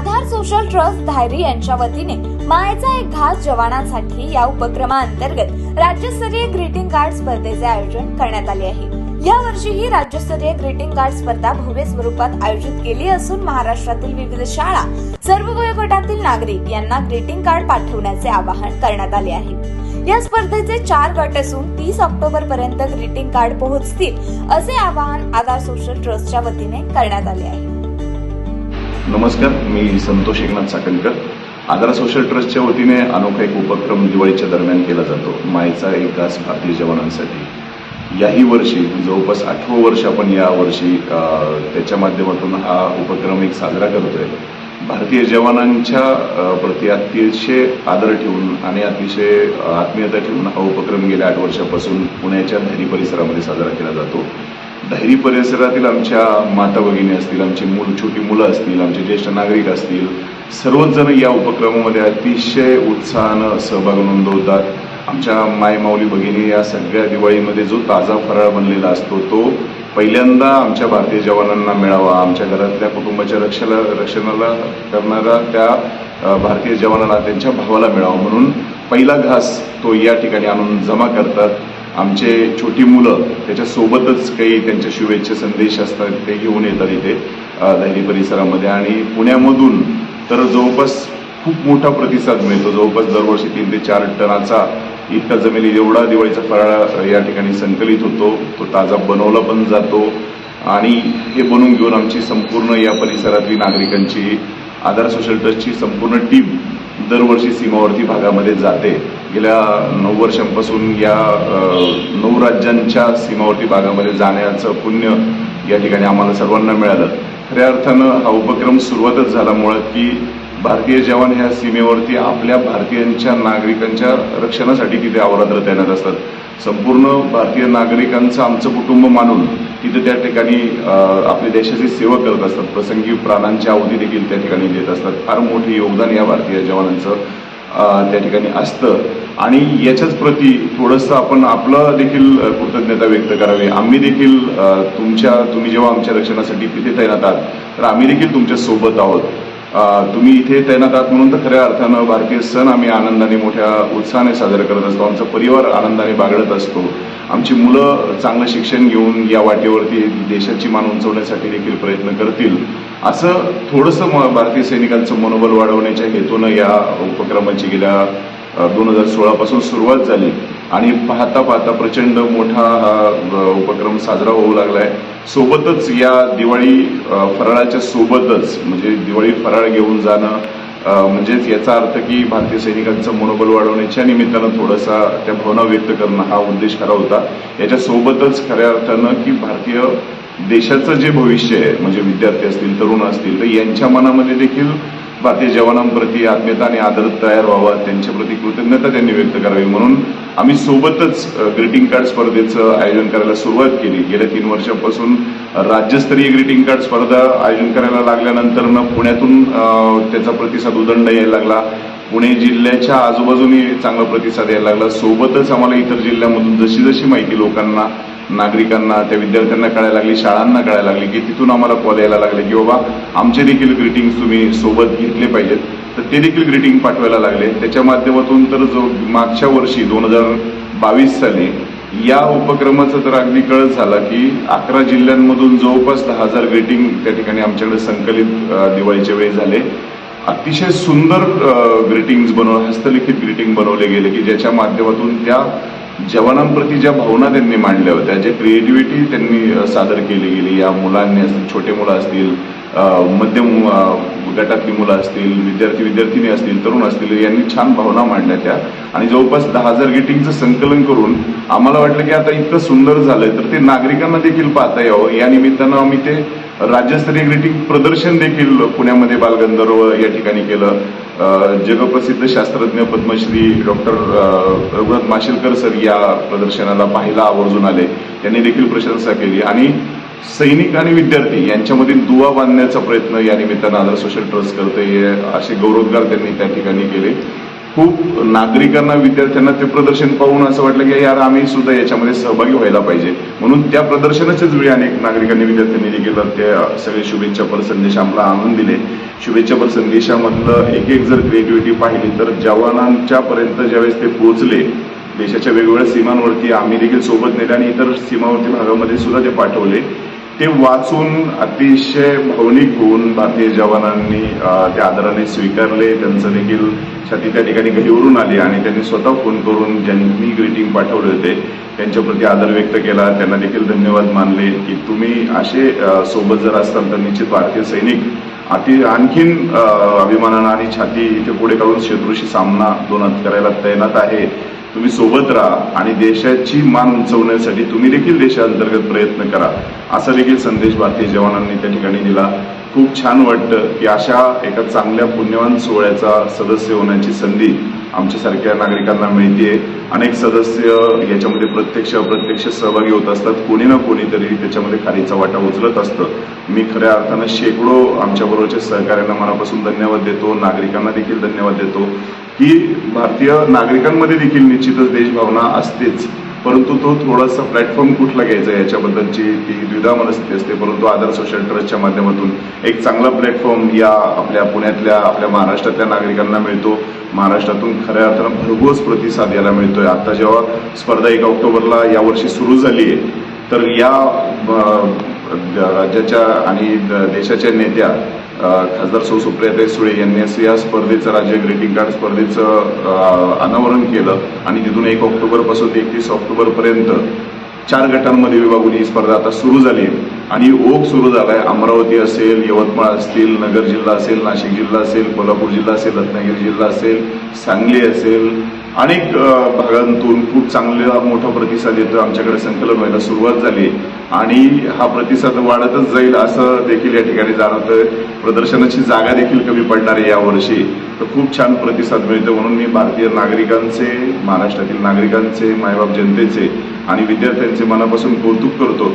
आधार social trust Dhayari यांच्या वतीने मायेचा एक घास जवानांसाठी या उपक्रमाअंतर्गत राज्यस्तरीय ग्रीटिंग कार्ड स्पर्धेचे आयोजन करण्यात आले आहे। या वर्षीही राज्यस्तरीय ग्रीटिंग कार्ड स्पर्धा भव्य स्वरूपात आयोजित केली असून महाराष्ट्रातील विविध शाळा, सर्व वयोगटातील नागरिक यांना ग्रीटिंग कार्ड पाठवण्याचे आवाहन करण्यात आले आहे। या स्पर्धेचे 4 गट असून 30 ऑक्टोबर पर्यंत ग्रीटिंग कार्ड पोहोचतील असे आवाहन आधार सोशल ट्रस्टच्या वतीने करण्यात आले आहे। नमस्कार, मी संतोष एकनाथ साकणकर। आधार सोशल ट्रस्टच्या वतीने अनोखा एक उपक्रम दिवाळीच्या दरम्यान केला जातो, मायेचा एक घास भारतीय जवानांसाठी। याही वर्षी जवळपास 8वं वर्ष आपण या वर्षी त्याच्या माध्यमातून हा उपक्रम एक साजरा करतोय। भारतीय जवानांच्या प्रति अतिशय आदर ठेवून आणि अतिशय आत्मीयता ठेवून हा उपक्रम गेल्या 8 वर्षापासून पुण्याच्या धायरी परिसरामध्ये साजरा केला जातो। धायरी परिसरातील आमच्या माता भगिनी असतील, आमची छोटी मुलं असतील, आमचे ज्येष्ठ नागरिक असतील, सर्वच जण या उपक्रमामध्ये अतिशय उत्साहानं सहभाग नोंदवतात। आमच्या मायमाऊली भगिनी या सगळ्या दिवाळीमध्ये जो ताजा फराळ बनलेला असतो तो पहिल्यांदा आमच्या भारतीय जवानांना मिळावा, आमच्या घरातल्या कुटुंबाच्या रक्षणाला करणारा त्या भारतीय जवानांना, त्यांच्या भावाला मिळावा म्हणून पहिला घास तो या ठिकाणी आणून जमा करतात। आमचे छोटी मुलं त्याच्यासोबतच काही त्यांच्या शुभेच्छा संदेश असतात ते घेऊन येतात इथे धायरी परिसरामध्ये। आणि पुण्यामधून तर जवळपास खूप मोठा प्रतिसाद मिळतो। जवळपास दरवर्षी 3 ते 4 टनाचा इतका जमेल एवढा दिवाळीचा फराळ या ठिकाणी संकलित होतो। तो ताजा बनवला पण जातो आणि हे बनवून घेऊन आमची संपूर्ण या परिसरातली नागरिकांची आधार सोशल ट्रस्टची संपूर्ण टीम दरवर्षी सीमावर्ती भागामध्ये जाते। गेल्या 9 वर्षांपासून या 9 राज्यांच्या सीमावर्ती भागामध्ये जाण्याचं पुण्य या ठिकाणी आम्हाला सर्वांना मिळालं। खऱ्या अर्थानं हा उपक्रम सुरुवातच झाला मुळात की भारतीय जवान ह्या सीमेवरती आपल्या भारतीयांच्या नागरिकांच्या रक्षणासाठी तिथे अहोरात्र तैनात असतात। संपूर्ण भारतीय नागरिकांचं आमचं कुटुंब मानून तिथे त्या ठिकाणी आपल्या देशाची सेवा करत असतात, प्रसंगी प्राणांची आहुती देखील त्या ठिकाणी देत असतात। फार मोठे योगदान या भारतीय जवानांचं त्या ठिकाणी असतं आणि याच्याच प्रती थोडंसं आपण आपलं देखील कृतज्ञता व्यक्त करावी। आम्ही देखील तुम्ही जेव्हा आमच्या रक्षणासाठी तिथे तैनात आहात तर आम्ही देखील तुमच्या सोबत आहोत। तुम्ही इथे तैनात आहात म्हणून तर खऱ्या अर्थानं भारतीय सण आम्ही आनंदाने मोठ्या उत्साहाने साजरा करत असतो, आमचा परिवार आनंदाने बागडत असतो, आमची मुलं चांगलं शिक्षण घेऊन या वाटेवरती देशाची मान उंचवण्यासाठी देखील प्रयत्न करतील असं थोडंसं भारतीय सैनिकांचं मनोबल वाढवण्याच्या हेतूनं या उपक्रमाची गेल्या 2016 पासून सुरुवात झाली आणि पाहता पाहता प्रचंड मोठा हा उपक्रम साजरा होऊ लागलाय। सोबतच या दिवाळी फराळाच्या सोबतच म्हणजे दिवाळी फराळ घेऊन जाणं म्हणजेच याचा अर्थ की भारतीय सैनिकांचं मनोबल वाढवण्याच्या निमित्तानं थोडासा त्या भावना व्यक्त करणं हा उद्देश खरा होता। याच्यासोबतच खऱ्या अर्थानं की भारतीय देशाचं जे भविष्य आहे म्हणजे विद्यार्थी असतील, तरुण असतील तर यांच्या मनामध्ये देखील भारतीय जवानांप्रती आत्मीयता आणि आदर तयार व्हावा, त्यांच्याप्रती कृतज्ञता त्यांनी व्यक्त करावी म्हणून आम्ही सोबतच ग्रीटिंग कार्ड स्पर्धेचं आयोजन करायला सुरुवात केली। गेल्या 3 वर्षांपासून राज्यस्तरीय ग्रीटिंग कार्ड स्पर्धा आयोजन करायला लागल्यानंतर पुण्यातून त्याचा प्रतिसाद उदंड यायला लागला, पुणे जिल्ह्याच्या आजूबाजूने चांगला प्रतिसाद यायला लागला। सोबतच आम्हाला इतर जिल्ह्यामधून जशी जशी माहिती लोकांना, नागरिकांना, त्या विद्यार्थ्यांना कळायला लागली, शाळांना कळायला लागली की तिथून आम्हाला कॉल यायला लागले की बाबा आमचे देखील ग्रीटिंग तुम्ही सोबत घेतले पाहिजेत, तर ते देखील ग्रीटिंग पाठवायला लागले। त्याच्या माध्यमातून तर जो मागच्या वर्षी 2022 साली या उपक्रमाचा तर अगदी कळत झाला की 11 जिल्ह्यांमधून जवळपास 10,000 ग्रीटिंग त्या ठिकाणी आमच्याकडे संकलित दिवाळीच्या वेळी झाले। अतिशय सुंदर ग्रीटिंग्स हस्तलिखित ग्रीटिंग बनवले गेले की ज्याच्या माध्यमातून त्या जवानांप्रती ज्या भावना त्यांनी मांडल्या होत्या, जे क्रिएटिव्हिटी त्यांनी सादर केली गेली, या मुलांनी असतील, छोटे मुलं असतील, मध्यम गटातली मुलं असतील, विद्यार्थी असतील, तरुण असतील, यांनी छान भावना मांडल्या त्या आणि जवळपास 10,000 ग्रीटिंगचं संकलन करून आम्हाला वाटलं की आता इतकं सुंदर झालंय तर ते नागरिकांना देखील पाहता यावं। या निमित्तानं आम्ही ते राज्यस्तरीय ग्रीटिंग प्रदर्शन देखील पुण्यामध्ये बालगंधर्व या ठिकाणी केलं। जगप्रसिद्ध शास्त्रज्ञ पद्मश्री डॉक्टर रघुनाथ माशेलकर सर या प्रदर्शनाला पाहायला आवर्जून आले, त्यांनी देखील प्रशंसा केली आणि सैनिक आणि विद्यार्थी यांच्यामधील दुवा बांधण्याचा प्रयत्न या निमित्तानं आधार सोशल ट्रस्ट करते, असे गौरवोद्गार त्यांनी त्या ठिकाणी केले। खूप नागरिकांना, विद्यार्थ्यांना ते प्रदर्शन पाहून असं वाटलं की यार आम्ही सुद्धा याच्यामध्ये सहभागी व्हायला पाहिजे. म्हणून त्या प्रदर्शनाच्याच वेळी अनेक नागरिकांनी, विद्यार्थ्यांनी देखील त्या सगळे शुभेच्छापर संदेश आम्हाला आणून दिले. शुभेच्छापर संदेशामधलं एक एक जर क्रिएटिव्हिटी पाहिली तर जवानांच्या पर्यंत ज्यावेळेस ते पोहोचले, देशाच्या वेगवेगळ्या सीमांवरती आम्ही देखील सोबत नेले आणि इतर सीमावर्ती भागामध्ये सुद्धा ते पाठवले. ते वाचून अतिशय भावनिक होऊन भारतीय जवानांनी ते आदराने स्वीकारले. त्यांचं देखील छाती त्या ठिकाणी गहिवरून आली आणि त्यांनी स्वतः फोन करून ज्यांनी ग्रीटिंग पाठवले होते त्यांच्याप्रती आदर व्यक्त केला. त्यांना देखील धन्यवाद मानले की तुम्ही असे सोबत जर असताल तर निश्चित भारतीय सैनिक आणखीन अभिमानानं आणि छाती इथे पुढे काढून शत्रूशी सामना करायला तैनात आहे. तुम्ही सोबत राहा आणि देशाची मान उंचवण्यासाठी तुम्ही देखील देशांतर्गत प्रयत्न करा, असा देखील संदेश भारतीय जवानांनी त्या ठिकाणी दिला. खूप छान वाटतं की अशा एका चांगल्या पुण्यवान सोहळ्याचा सदस्य होण्याची संधी आमच्यासारख्या नागरिकांना मिळते. अनेक सदस्य याच्यामध्ये प्रत्यक्ष अप्रत्यक्ष सहभागी होत असतात. कोणी ना कोणीतरी त्याच्यामध्ये खारीचा वाटा उचलत असतं. मी खऱ्या अर्थानं शेकडो आमच्याबरोबरच्या सहकार्यांना मनापासून धन्यवाद देतो. नागरिकांना देखील धन्यवाद देतो की भारतीय नागरिकांमध्ये देखील निश्चितच देशभावना असतेच, परंतु तो थोडासा प्लॅटफॉर्म कुठला घ्यायचा याच्याबद्दलची ती द्विधा मनस्थिती असते. परंतु आदर सोशल ट्रस्टच्या माध्यमातून एक चांगला प्लॅटफॉर्म या आपल्या पुण्यातल्या, आपल्या महाराष्ट्रातल्या नागरिकांना मिळतो. महाराष्ट्रातून खऱ्या अर्थानं भरघोस प्रतिसाद याला मिळतोय. आता जेव्हा स्पर्धा 1 ऑक्टोबरला यावर्षी सुरू झाली आहे तर या राज्याच्या आणि देशाच्या नेत्या खासदार सौ सुप्रियाताई सुळे यांनी या स्पर्धेचं, राज्य ग्रीटिंग कार्ड स्पर्धेचं अनावरण केलं आणि तिथून 1 ऑक्टोबरपासून 31 ऑक्टोबरपर्यंत 4 गटांमध्ये विभागून ही स्पर्धा आता सुरू झाली आणि ओघ सुरू झालाय. अमरावती असेल, यवतमाळ असतील, नगर जिल्हा असेल, नाशिक जिल्हा असेल, कोल्हापूर जिल्हा असेल, रत्नागिरी जिल्हा असेल, सांगली असेल, अनेक भागांतून खूप चांगला मोठा प्रतिसाद येतो. आमच्याकडे संकलन व्हायला सुरुवात झाली आणि हा प्रतिसाद वाढतच जाईल असं देखील या ठिकाणी जाणवतंय. प्रदर्शनाची जागा देखील कमी पडणार आहे यावर्षी, तर खूप छान प्रतिसाद मिळतो. म्हणून मी भारतीय नागरिकांचे, महाराष्ट्रातील नागरिकांचे, मायबाप जनतेचे आणि विद्यार्थ्यांचे मनापासून कौतुक करतो